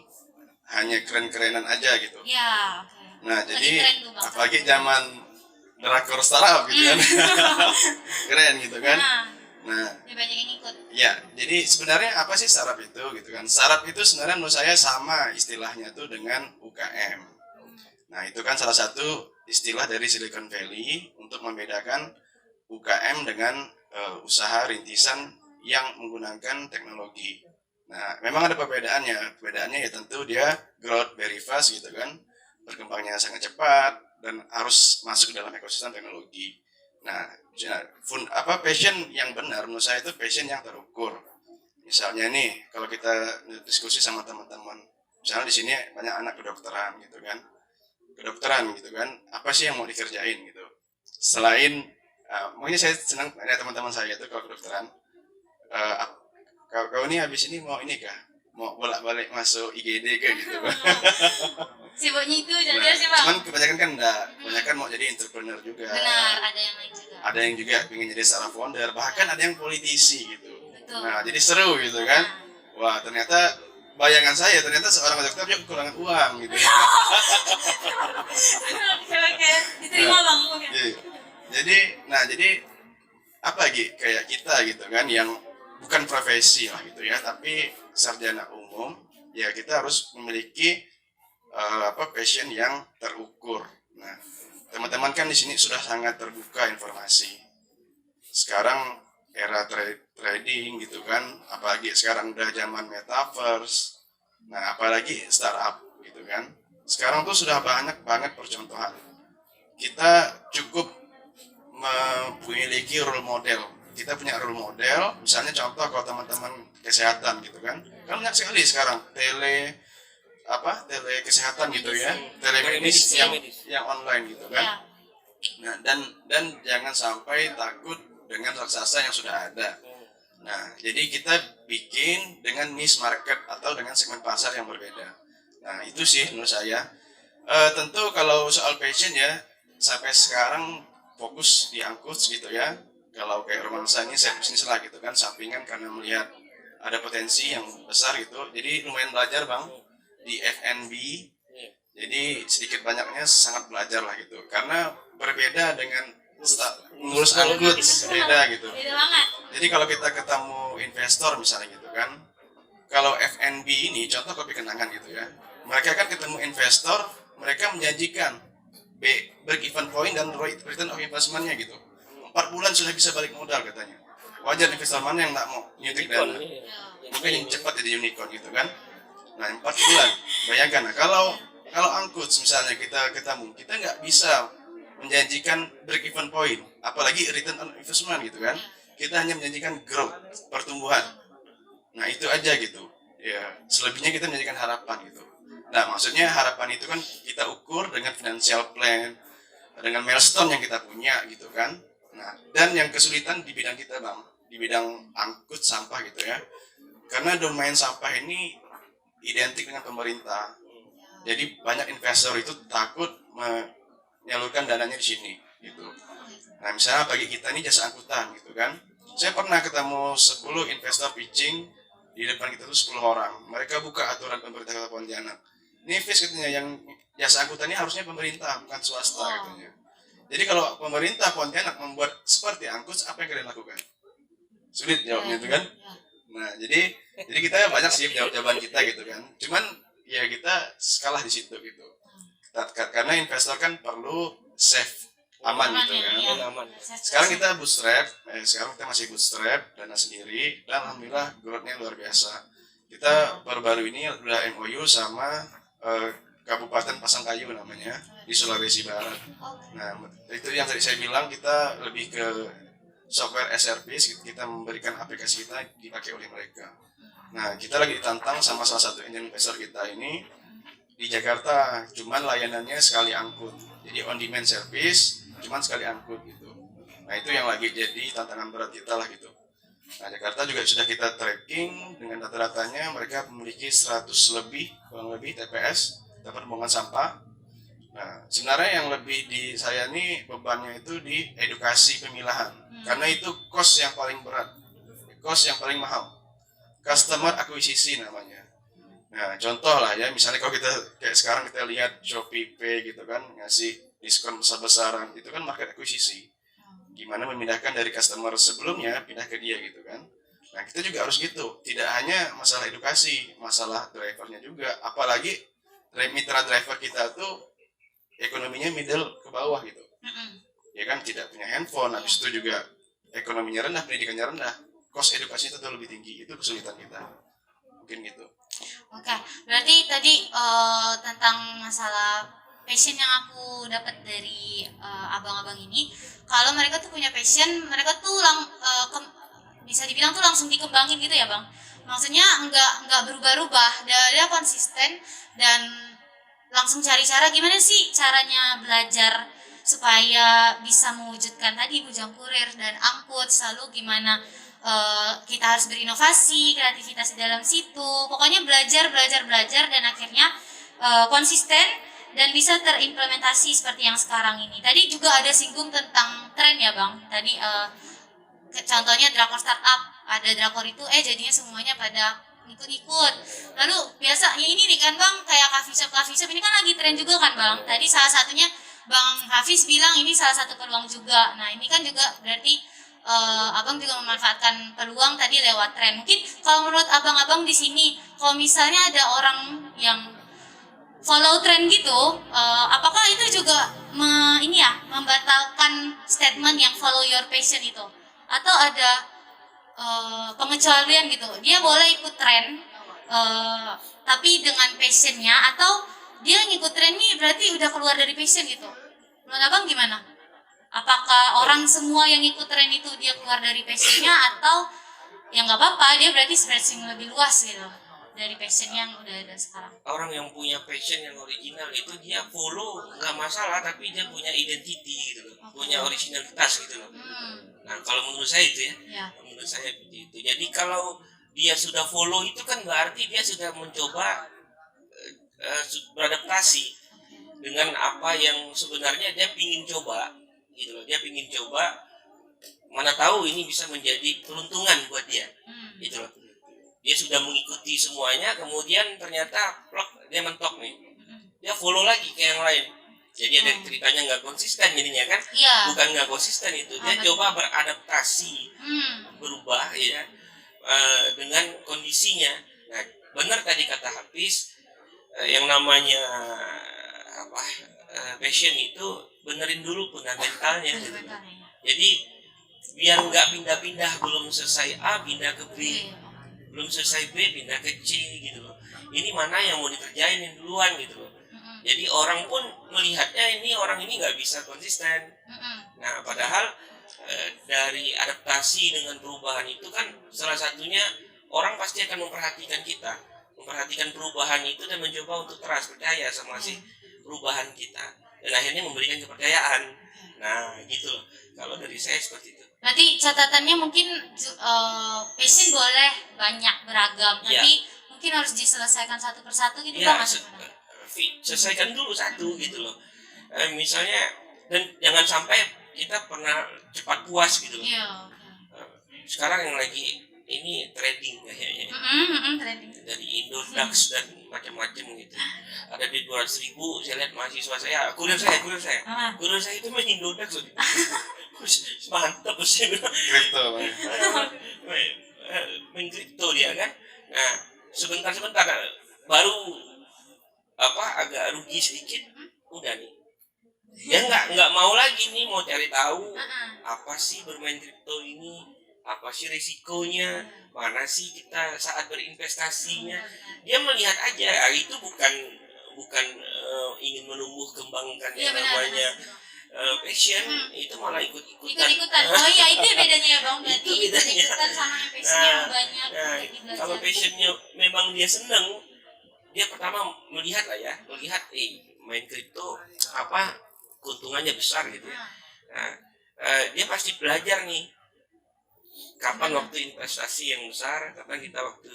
hanya keren-kerenan aja gitu. Iya. Oke. Nah Lagi jadi keren tuh, Bang. apalagi zaman drakor startup gitu kan. Keren gitu kan. Nah, Lebih banyak yang ikut. ya, jadi sebenarnya apa sih startup itu gitu kan? Startup itu sebenarnya menurut saya sama istilahnya tuh dengan UKM. Nah, itu kan salah satu istilah dari Silicon Valley untuk membedakan UKM dengan usaha rintisan yang menggunakan teknologi. Nah, memang ada perbedaannya. Perbedaannya ya tentu dia growth very fast gitu kan. Berkembangnya sangat cepat dan harus masuk dalam ekosistem teknologi. Nah, passion yang benar menurut saya itu passion yang terukur. Misalnya nih, kalau kita diskusi sama teman-teman, misalnya di sini banyak anak kedokteran gitu kan. Kedokteran gitu kan, apa sih yang mau dikerjain gitu. Selain mungkin saya senang ada teman-teman saya itu kalau kedokteran kau ini habis ini mau ini kah? Mau bolak-balik masuk IGD ke gitu. Sibuknya itu jadi Nah, sih bang. cuman kebanyakan kan enggak, kebanyakan mau jadi entrepreneur juga. Benar, ada yang lain juga. Ada yang juga pengen jadi startup founder, bahkan ada yang politisi gitu. Betul. Nah, jadi seru gitu kan. Wah, ternyata bayangan saya ternyata seorang ojek truk kekurangan uang gitu ya. Oke, diterima bang. Oke. Iya. Jadi apa lagi kayak kita gitu kan yang bukan profesi lah gitu ya, tapi sarjana umum ya kita harus memiliki passion yang terukur. Nah, teman-teman kan di sini sudah sangat terbuka informasi. Sekarang era trading gitu kan, apalagi sekarang udah zaman metaverse. Nah, apalagi startup gitu kan. Sekarang tuh sudah banyak banget percontohan. Kita cukup memiliki role model. Kita punya role model, misalnya contoh kalau teman-teman kesehatan gitu kan banyak sekali sekarang tele kesehatan gitu ya, telemedis yang online gitu kan. Ya. Nah, dan jangan sampai takut dengan raksasa yang sudah ada. Nah, jadi kita bikin dengan niche market atau dengan segmen pasar yang berbeda. Nah, itu sih menurut saya. Tentu kalau soal passion ya, sampai sekarang fokus di angkut gitu ya. Kalau kayak romansa ini saya bisnis lah gitu kan, sampingan karena melihat ada potensi yang besar gitu. Jadi lumayan belajar bang di F&B. Jadi sedikit banyaknya sangat belajar lah gitu. Karena berbeda dengan ngurus angkut, beda gitu. Beda banget. Jadi kalau kita ketemu investor misalnya gitu kan, kalau F&B ini contoh kopi kenangan gitu ya, mereka kan ketemu investor, mereka menjanjikan break even point dan return of investment-nya gitu. 4 bulan sudah bisa balik modal katanya. Wajar investor mana yang nggak mau nyuntik dana, mungkin yang cepat jadi unicorn gitu kan. Nah 4 bulan, bayangkan. Nah, kalau angkut misalnya kita ketemu, kita nggak bisa menjanjikan break even point, apalagi return on investment gitu kan. Kita hanya menjanjikan growth, pertumbuhan. Nah itu aja gitu. Ya selebihnya kita menjanjikan harapan gitu. Nah maksudnya harapan itu kan kita ukur dengan financial plan, dengan milestone yang kita punya gitu kan. Nah dan yang kesulitan di bidang kita bang, di bidang angkut sampah gitu ya. Karena domain sampah ini identik dengan pemerintah. Jadi banyak investor itu takut menyalurkan dananya di sini gitu. Nah misalnya bagi kita ini jasa angkutan gitu kan, saya pernah ketemu 10 investor pitching di depan kita tuh 10 orang. Mereka buka aturan pemerintah Kota Pontianak. Ini katanya yang jasa angkutan ini harusnya pemerintah bukan swasta katanya. Jadi kalau pemerintah Pontianak membuat seperti angkut, apa yang kalian lakukan? Sulit jawabnya itu kan. Nah jadi kita banyak sih jawaban kita gitu kan. Cuman ya kita kalah di situ gitu. Karena investor kan perlu safe, aman gitu kan. Sekarang kita sekarang kita masih bootstrap, dana sendiri, dan alhamdulillah growth-nya luar biasa. Kita baru-baru ini udah MOU sama Kabupaten Pasangkayu namanya, di Sulawesi Barat. Nah itu yang tadi saya bilang, kita lebih ke software as service, kita memberikan aplikasi kita dipakai oleh mereka. Nah kita lagi ditantang sama salah satu angel investor kita ini di Jakarta, cuman layanannya sekali angkut, jadi on demand service, cuman sekali angkut gitu. Nah itu yang lagi jadi tantangan berat kita lah gitu. Nah Jakarta juga sudah kita tracking dengan data-datanya, mereka memiliki 100 lebih, kurang lebih TPS, tempat pembuangan sampah. Nah sebenarnya yang lebih di saya nih bebannya itu di edukasi pemilahan, karena itu cost yang paling berat, cost yang paling mahal, customer akuisisi namanya. Nah contoh lah ya, misalnya kalau kita kayak sekarang kita lihat Shopee Pay gitu kan, ngasih diskon besar-besaran, itu kan market akuisisi, gimana memindahkan dari customer sebelumnya pindah ke dia gitu kan. Nah kita juga harus gitu, tidak hanya masalah edukasi, masalah drivernya juga, apalagi mitra driver kita tuh ekonominya middle ke bawah gitu, ya kan, tidak punya handphone, habis itu juga ekonominya rendah, pendidikannya rendah, cost edukasi itu lebih tinggi, itu kesulitan kita, mungkin gitu. Oke, berarti tadi tentang masalah passion yang aku dapat dari abang-abang ini, kalau mereka tuh punya passion, mereka tuh bisa dibilang tuh langsung dikembangin gitu ya bang. Maksudnya nggak berubah-ubah, dia konsisten dan langsung cari cara gimana sih caranya belajar supaya bisa mewujudkan tadi bujang kurir dan angkut, selalu gimana kita harus berinovasi, kreativitas di dalam situ, pokoknya belajar dan akhirnya konsisten dan bisa terimplementasi seperti yang sekarang ini. Tadi juga ada singgung tentang tren ya bang, tadi contohnya drakor startup, ada drakor itu jadinya semuanya pada ikut-ikut. Lalu biasa ya ini nih kan bang, kayak coffee shop ini kan lagi tren juga kan bang. Tadi salah satunya bang Hafiz bilang ini salah satu peluang juga. Nah ini kan juga berarti abang juga memanfaatkan peluang tadi lewat tren. Mungkin kalau menurut abang-abang di sini, kalau misalnya ada orang yang follow tren gitu, apakah itu juga membatalkan statement yang follow your passion itu? Atau ada pengecualian gitu, dia boleh ikut tren tapi dengan passionnya, atau dia ngikut tren nih berarti udah keluar dari passion gitu. Menurut abang gimana? Apakah orang semua yang ikut tren itu dia keluar dari passionnya, atau ya nggak apa-apa dia berarti spreading lebih luas gitu dari passion yang udah ada sekarang? Orang yang punya passion yang original itu dia follow nggak masalah, tapi dia punya identity gitu loh, punya originalitas gitu loh. Nah kalau menurut saya itu ya. Menurut saya seperti itu. Jadi kalau dia sudah follow itu kan berarti dia sudah mencoba beradaptasi dengan apa yang sebenarnya dia pingin coba gitu loh. Dia pingin coba, mana tahu ini bisa menjadi peruntungan buat dia gitu loh. Dia sudah mengikuti semuanya, kemudian ternyata dia mentok nih, dia follow lagi ke yang lain. Jadi ada ceritanya nggak konsisten jadinya kan? Bukan nggak konsisten itu, dia coba beradaptasi, berubah ya dengan kondisinya. Nah, benar tadi kata Hafiz, yang namanya passion itu benerin dulu fundamentalnya. Gitu. Jadi biar nggak pindah-pindah, belum selesai A pindah ke B, belum selesai B pindah ke C gitu loh. Ini mana yang mau dikerjain duluan gitu loh. Jadi orang pun melihatnya ini orang ini nggak bisa konsisten. Nah padahal dari adaptasi dengan perubahan itu kan salah satunya orang pasti akan memperhatikan kita, memperhatikan perubahan itu dan mencoba untuk trust, percaya sama si perubahan kita, dan akhirnya memberikan kepercayaan. Nah gitu loh, kalau dari saya seperti itu. Nanti catatannya mungkin passion boleh banyak beragam, tapi mungkin harus diselesaikan satu persatu gitu bang. Selesaikan dulu satu gitu loh. Misalnya, dan jangan sampai kita pernah cepat puas gitu loh. Sekarang yang lagi ini trading kayaknya, trading dari Indodax dan macam-macam gitu. Ada di 200.000, saya lihat mahasiswa saya, kurir saya itu main Indodax loh. Mantap sih Kripto main kripto dia kan. Nah sebentar baru agak rugi sedikit, udah nih dia nggak mau lagi nih, mau cari tahu apa sih bermain kripto ini, apa sih risikonya, mana sih kita saat berinvestasinya. Dia melihat aja, itu bukan ingin menumbuh kembangkan yang namanya passion, itu malah ikut-ikutan. Oh iya, itu bedanya ya bang, berarti ikut-ikutan sama yang passion yang banyak. Kalau passionnya memang dia seneng, dia pertama melihat main kripto keuntungannya besar gitu ya. Nah, dia pasti belajar nih kapan waktu investasi yang besar, kapan kita waktu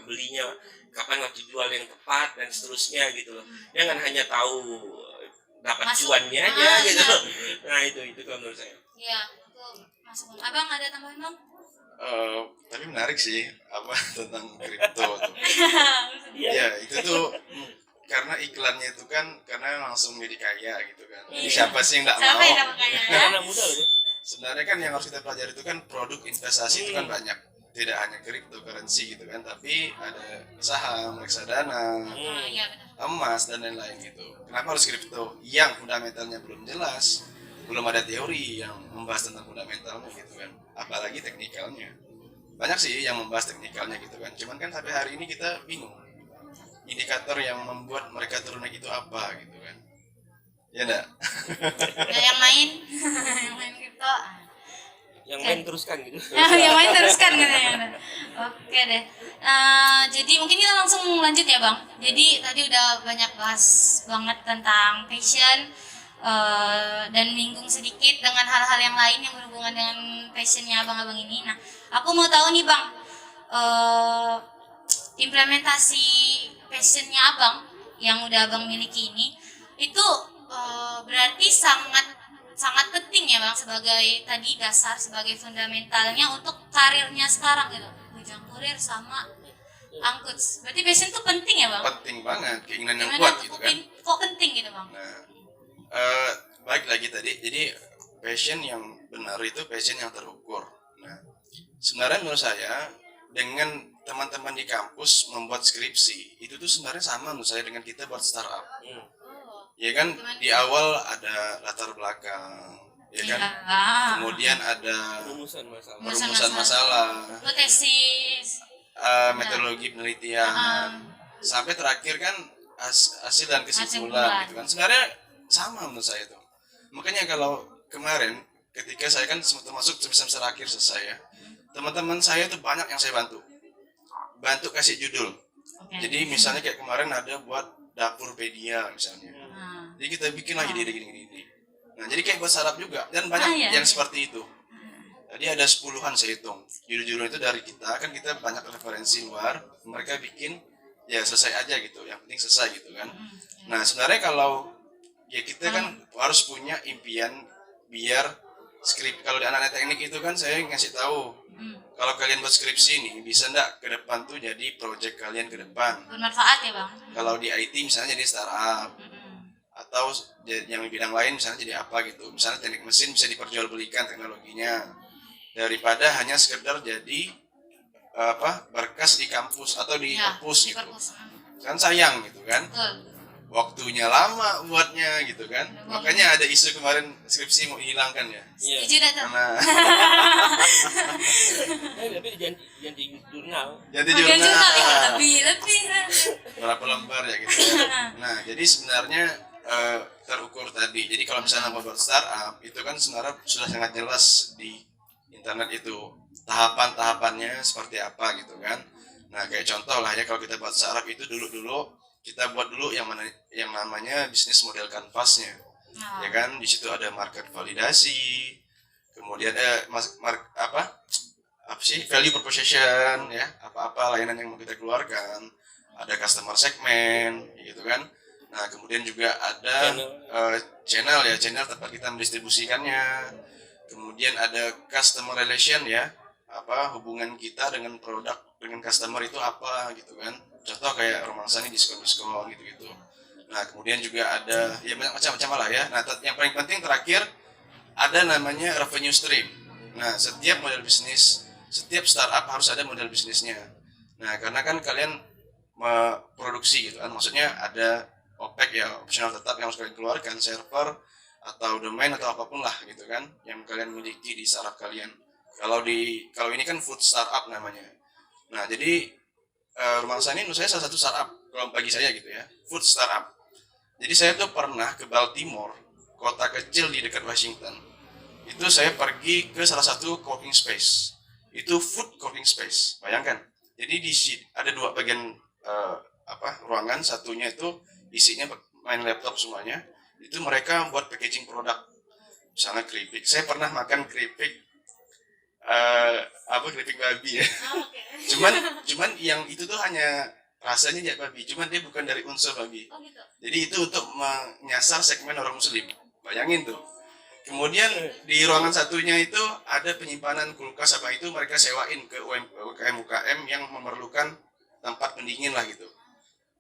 belinya, kapan waktu jual yang tepat, dan seterusnya gitu loh. Jangan hanya tahu dapat cuannya aja gitu. Nah itu kalau menurut saya. Iya, itu masuk. Abang ada tambahan bang? Tapi menarik sih tentang kripto tuh. Ya itu tuh karena iklannya itu kan karena langsung jadi kaya gitu kan. Siapa sih yang nggak mau? Anak muda loh. Sebenarnya kan yang harus kita pelajari itu kan produk investasi itu kan banyak. Tidak hanya cryptocurrency gitu kan, tapi ada saham, reksadana, emas dan lain-lain gitu. Kenapa harus kripto? Yang fundamentalnya belum jelas, belum ada teori yang membahas tentang fundamentalnya gitu kan, apalagi teknikalnya. Banyak sih yang membahas teknikalnya gitu kan, cuman kan sampai hari ini kita bingung indikator yang membuat mereka turun naik itu apa gitu kan. Ya enggak? Yang main kripto, yang main teruskan gitu. Yang main teruskan katanya. Oke deh. Jadi mungkin kita langsung lanjut ya bang. Jadi tadi udah banyak bahas banget tentang passion, dan minggung sedikit dengan hal-hal yang lain yang berhubungan dengan passionnya abang-abang ini. Nah, aku mau tahu nih bang, implementasi passionnya abang yang udah abang miliki ini itu berarti sangat penting ya bang, sebagai tadi dasar, sebagai fundamentalnya untuk karirnya sekarang gitu, bidang kurir sama Angkuts. Berarti passion tuh penting ya bang? Penting banget, keinginan yang Gimana kuat tuh gitu kan. kok penting gitu bang? Nah, baik lagi tadi, jadi passion yang benar itu passion yang terukur. Nah, sebenarnya menurut saya dengan teman-teman di kampus membuat skripsi itu tuh sebenarnya sama menurut saya dengan kita buat startup. Hmm. Ya kan, di awal ada latar belakang, ya kan, kemudian ada Rumusan masalah. perumusan masalah, Lo tesis. metodologi penelitian, sampai terakhir kan hasil dan Kesimpulan. kesimpulan gitu kan. Sebenarnya sama menurut saya tuh. Makanya kalau kemarin ketika saya kan termasuk semester akhir selesai ya, teman-teman saya tuh banyak yang saya bantu kasih judul. Oke. Jadi misalnya kayak kemarin ada buat dapurpedia misalnya. Nah. Jadi kita bikin lagi gini. Nah, jadi kayak buat startup juga dan banyak iya. yang seperti itu. Jadi ada 10-an saya hitung. Judul-judul itu dari kita, kan kita banyak referensi luar, mereka bikin ya selesai aja gitu. Yang penting selesai gitu kan. Nah, sebenarnya kalau ya kita kan harus punya impian biar skrip, kalau di anak-anak teknik itu kan saya ngasih tahu kalau kalian buat skripsi nih bisa ndak ke depan tuh jadi project kalian ke depan. Bermanfaat ya bang? Kalau di IT misalnya jadi startup atau yang di bidang lain misalnya jadi apa gitu. Misalnya teknik mesin bisa diperjualbelikan teknologinya daripada hanya sekedar jadi berkas di kampus atau di Ya, perpus di gitu. perpus. Kan sayang gitu kan. Betul. Waktunya lama buatnya gitu kan. Makanya ada isu kemarin skripsi mau dihilangkan ya. Iya. Setuju dah tuh. Karena Tapi janji jurnal. jadi Bagian jurnal ya, jurnal lebih. berapa lembar ya gitu. Nah, jadi sebenarnya terukur tadi. Jadi kalau misalnya mau buat startup itu kan sebenarnya sudah sangat jelas di internet itu tahapan-tahapannya seperti apa gitu kan. Nah, kayak contoh lah ya kalau kita buat startup itu dulu kita buat dulu yang namanya bisnis model kanvasnya. Nah. Ya kan, di situ ada market validasi, kemudian value proposition ya, apa layanan yang mau kita keluarkan, ada customer segment gitu kan. Nah, kemudian juga ada channel tempat kita mendistribusikannya. Kemudian ada customer relation ya, hubungan kita dengan produk dengan customer itu apa gitu kan. Contoh kayak romansa nih diskon gitu. Nah, kemudian juga ada ya macam-macam lah ya. Nah, yang paling penting terakhir ada namanya revenue stream. Nah, setiap model bisnis, setiap startup harus ada model bisnisnya. Nah, karena kan kalian produksi gitu kan, maksudnya ada OPEX ya, opsional tetap yang harus kalian keluarkan, server atau domain atau apapun lah gitu kan, yang kalian miliki di startup kalian. Kalau ini kan food startup namanya. Nah, jadi Rumah Sani menurut saya salah satu startup kalau bagi saya gitu ya, food startup. Jadi saya tuh pernah ke Baltimore, kota kecil di dekat Washington. Itu saya pergi ke salah satu coworking space. Itu food coworking space. Bayangkan. Jadi di ada dua bagian ruangan, satunya itu isinya main laptop semuanya. Itu mereka buat packaging produk. Misalnya keripik. Saya pernah makan keripik keripik babi ya. Cuman yang itu tuh hanya rasanya jadi babi, cuman dia bukan dari unsur babi. Gitu. Jadi itu untuk menyasar segmen orang muslim. Bayangin tuh. Kemudian di ruangan satunya itu ada penyimpanan kulkas apa itu mereka sewain ke UKM yang memerlukan tempat pendingin lah gitu.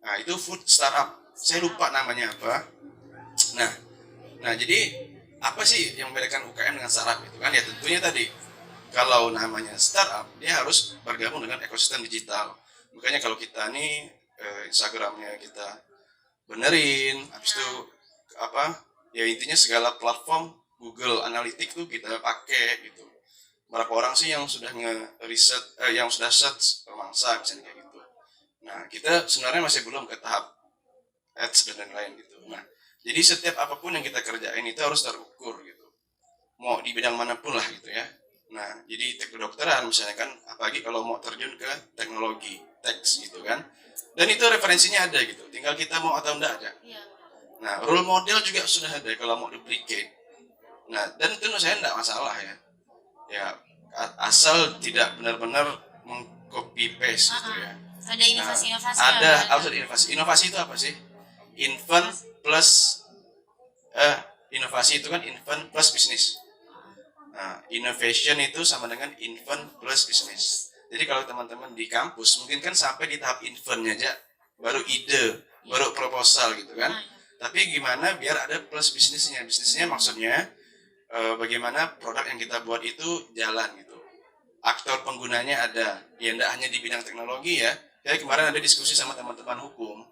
Nah, itu food startup. Saya lupa namanya apa. Nah, jadi apa sih yang membedakan UKM dengan startup itu kan? Ya tentunya tadi kalau namanya startup dia harus bergabung dengan ekosistem digital. Makanya kalau kita nih Instagramnya kita benerin, habis itu ya intinya segala platform Google Analytics tuh kita pakai gitu. Berapa orang sih yang sudah nge-riset, yang sudah search Romangsa misalnya kayak gitu. Nah, kita sebenarnya masih belum ke tahap ads dan lain-lain gitu. Nah, jadi setiap apapun yang kita kerjain itu harus terukur gitu. Mau di bidang manapun lah gitu ya. Nah, jadi kedokteran misalnya kan, apalagi kalau mau terjun ke teknologi, teks gitu kan. Dan itu referensinya ada gitu, tinggal kita mau atau enggak aja. Nah, role model juga sudah ada kalau mau duplicate. Nah, dan itu menurut saya enggak masalah ya. Ya, asal tidak benar-benar meng-copy paste gitu ya. Ada inovasi-inovasi. Harus ada inovasi. Inovasi itu apa sih? Invent plus inovasi itu kan invent plus bisnis. Nah, innovation itu sama dengan invent plus business. Jadi kalau teman-teman di kampus mungkin kan sampai di tahap eventnya aja, baru ide, baru proposal gitu kan. Tapi gimana biar ada plus bisnisnya? Bisnisnya maksudnya bagaimana produk yang kita buat itu jalan gitu. Aktor penggunanya ada, ya tidak hanya di bidang teknologi ya. Kayak kemarin ada diskusi sama teman-teman hukum,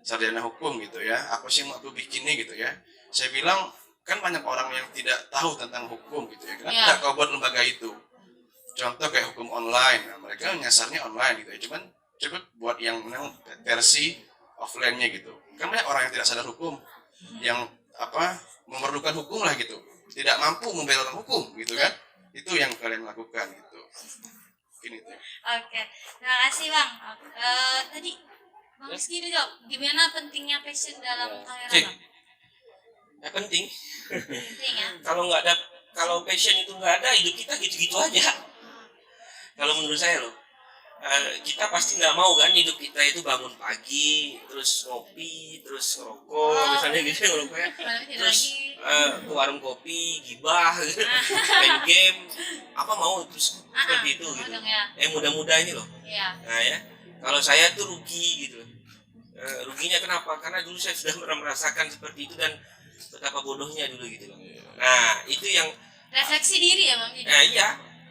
sarjana hukum gitu ya. Apa sih yang mau aku bikin nih gitu ya? Saya bilang kan banyak orang yang tidak tahu tentang hukum gitu ya. Kenapa tidak kau buat lembaga itu? Contoh kayak hukum online, nah, mereka nyasarnya online gitu ya. Cuman coba buat yang versi offline-nya gitu. Kan banyak orang yang tidak sadar hukum, yang memerlukan hukum lah gitu, tidak mampu membela orang hukum gitu kan. Itu yang kalian lakukan gitu. Mungkin itu. Oke, terima kasih Bang. Tadi Bang Rizky itu jawab, gimana pentingnya passion dalam karir Bang? Ya penting. Penting ya. Kalau passion itu nggak ada, hidup kita gitu-gitu aja. Kalau menurut saya loh, kita pasti nggak mau kan hidup kita itu bangun pagi, terus ngopi, terus ngerokok, misalnya gitu ngerokoknya, terus ke warung kopi, gibah, gitu, main game, apa mau terus seperti itu gitu. Muda-muda ini loh. Nah ya, kalau saya tuh rugi gitu. Ruginya kenapa? Karena dulu saya sudah merasakan seperti itu dan betapa bodohnya dulu gitu loh. Nah itu yang refleksi diri ya Bang. Nah iya,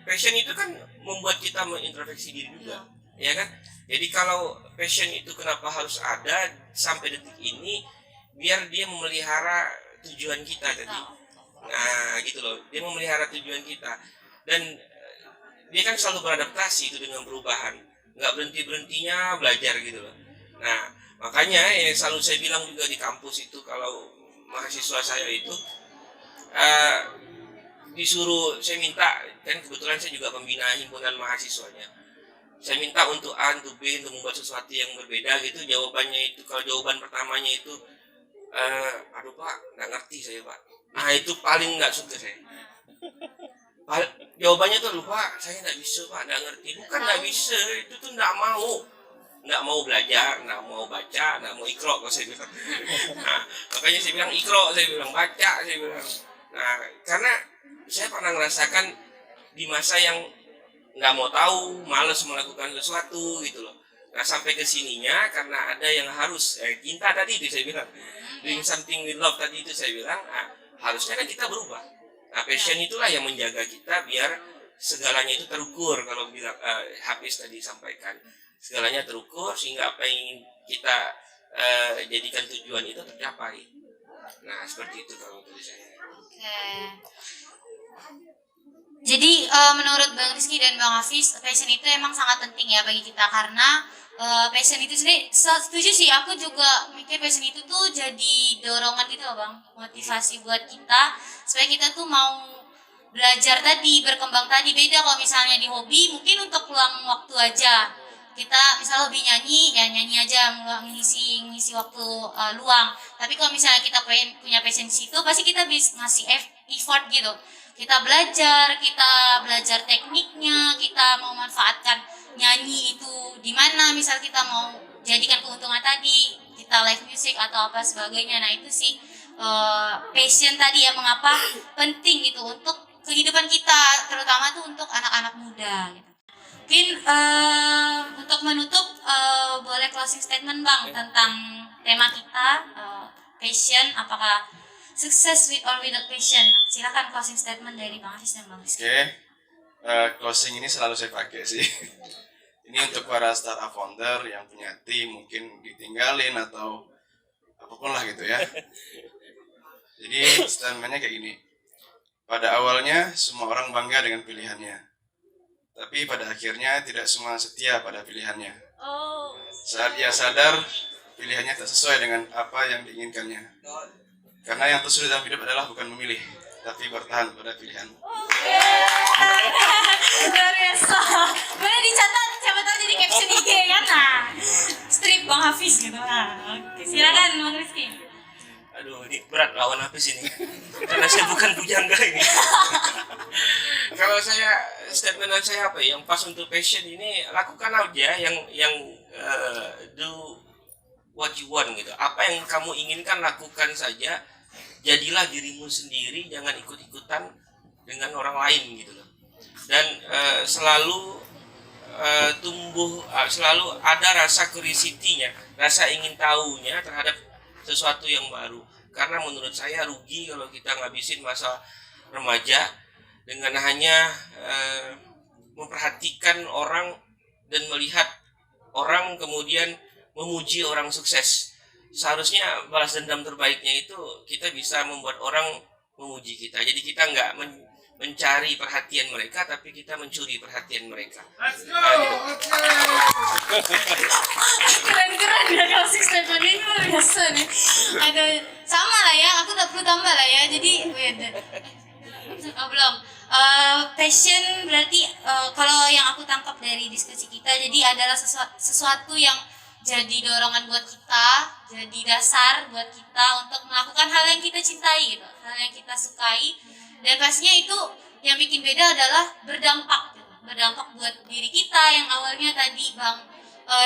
passion itu kan membuat kita mengintrospeksi diri juga, ya kan? Jadi kalau passion itu kenapa harus ada sampai detik ini, biar dia memelihara tujuan kita tadi. Nah gitu loh, dia memelihara tujuan kita dan dia kan selalu beradaptasi itu dengan perubahan, nggak berhentinya belajar gitu loh. Nah makanya yang selalu saya bilang juga di kampus itu, kalau mahasiswa saya itu disuruh, saya minta, kan kebetulan saya juga pembina himpunan mahasiswanya, saya minta untuk A, untuk B, untuk membuat sesuatu yang berbeda gitu. Jawabannya itu, kalau jawaban pertamanya itu aduh Pak, nggak ngerti saya Pak. Nah itu paling nggak suka saya. Jawabannya tuh lupa, saya nggak bisa Pak, nggak ngerti. Bukan nggak bisa, itu tuh nggak mau belajar, nggak mau baca, nggak mau ikro kalau saya bilang. Nah makanya saya bilang ikro, saya bilang baca, saya bilang. Nah karena saya pernah ngerasakan di masa yang nggak mau tahu, malas melakukan sesuatu gitu loh. Nah sampai ke sininya karena ada yang harus cinta tadi itu saya bilang, doing something with love tadi itu saya bilang, harusnya kan kita berubah. Nah passion itulah yang menjaga kita biar segalanya itu terukur. Kalau bilang Hafiz tadi sampaikan, segalanya terukur sehingga apa yang kita jadikan tujuan itu tercapai. Nah seperti itu kalau dari saya. Jadi menurut Bang Rizky dan Bang Hafiz, passion itu emang sangat penting ya bagi kita, karena passion itu sendiri, setuju sih, aku juga mikir passion itu tuh jadi dorongan gitu loh Bang, motivasi buat kita supaya kita tuh mau belajar tadi, berkembang tadi. Beda kalau misalnya di hobi, mungkin untuk luang waktu aja, kita misal hobi nyanyi, ya nyanyi aja, ngisi waktu luang. Tapi kalau misalnya kita punya passion di situ, pasti kita bisa ngasih effort gitu. Kita belajar tekniknya, kita mau manfaatkan nyanyi itu di mana, misal kita mau jadikan keuntungan tadi, kita live music atau apa sebagainya. Nah itu sih passion tadi ya, mengapa penting gitu untuk kehidupan kita, terutama tuh untuk anak-anak muda gitu. Mungkin untuk menutup boleh closing statement Bang tentang tema kita, passion, apakah sukses with or without passion. Silakan closing statement dari Bang Hafiz dan Bang Rizky. Closing ini selalu saya pakai sih. Ini untuk para startup founder yang punya tim mungkin ditinggalin atau apapun lah gitu ya. Jadi statementnya kayak gini. Pada awalnya semua orang bangga dengan pilihannya, tapi pada akhirnya tidak semua setia pada pilihannya. Saat ia sadar pilihannya tak sesuai dengan apa yang diinginkannya. Karena yang tersulit dalam hidup adalah bukan memilih, tapi bertahan pada pilihan. Luar biasa. Boleh dicatat, siapa tahu jadi caption IG kan? Nah, strip Bang Hafiz gitu. Nah, oke. Silakan Bang Rizky. Aduh, ini berat lawan Hafiz ini. Karena saya bukan pujangga ini. Kalau statement saya apa ya? Yang pas untuk passion ini, lakukan aja yang do what you want gitu. Apa yang kamu inginkan lakukan saja. Jadilah dirimu sendiri, jangan ikut-ikutan dengan orang lain gitu loh. Dan selalu tumbuh selalu ada rasa curiosity-nya, rasa ingin tahunya terhadap sesuatu yang baru. Karena menurut saya rugi kalau kita ngabisin masa remaja dengan hanya memperhatikan orang dan melihat orang kemudian memuji orang sukses. Seharusnya balas dendam terbaiknya itu kita bisa membuat orang memuji kita. Jadi kita nggak mencari perhatian mereka, tapi kita mencuri perhatian mereka. Keren-keren ya closing statement ini, luar biasa nih. Aduh, sama lah ya, aku tak perlu tambah lah ya. Jadi, belum. Passion berarti kalau yang aku tangkap dari diskusi kita, jadi adalah sesuatu yang jadi dorongan buat kita, jadi dasar buat kita untuk melakukan hal yang kita cintai gitu, hal yang kita sukai. Dan pastinya itu yang bikin beda adalah berdampak gitu. Berdampak buat diri kita yang awalnya tadi Bang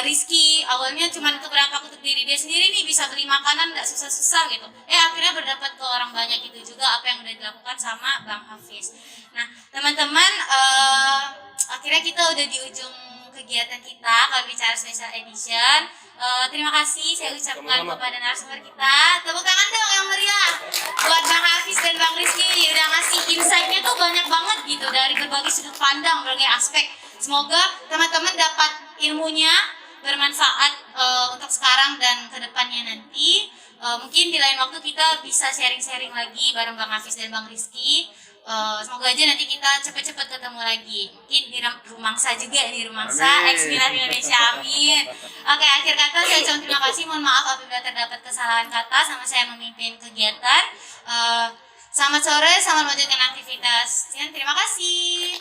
Rizky awalnya cuma berdampak untuk diri dia sendiri nih, bisa beli makanan nggak susah-susah gitu, akhirnya berdampak ke orang banyak. Itu juga apa yang udah dilakukan sama Bang Hafiz. Nah teman-teman, akhirnya kita udah di ujung kegiatan kita kalau bicara special edition. Terima kasih saya ucapkan kepada narasumber kita. Tepuk tangan dong yang meriah buat Bang Hafiz dan Bang Rizky, udah ngasih insight-nya tuh banyak banget gitu dari berbagai sudut pandang, berbagai aspek. Semoga teman-teman dapat ilmunya bermanfaat untuk sekarang dan kedepannya nanti. Mungkin di lain waktu kita bisa sharing-sharing lagi bareng Bang Hafiz dan Bang Rizky. Semoga aja nanti kita cepet-cepet ketemu lagi. Mungkin di Rumangsa juga, di Rumangsa X9 Indonesia, amin. Oke, akhir kata saya ucapkan terima kasih. Mohon maaf apabila terdapat kesalahan kata sama saya memimpin kegiatan. Selamat sore, selamat melanjutkan aktivitas. Terima kasih.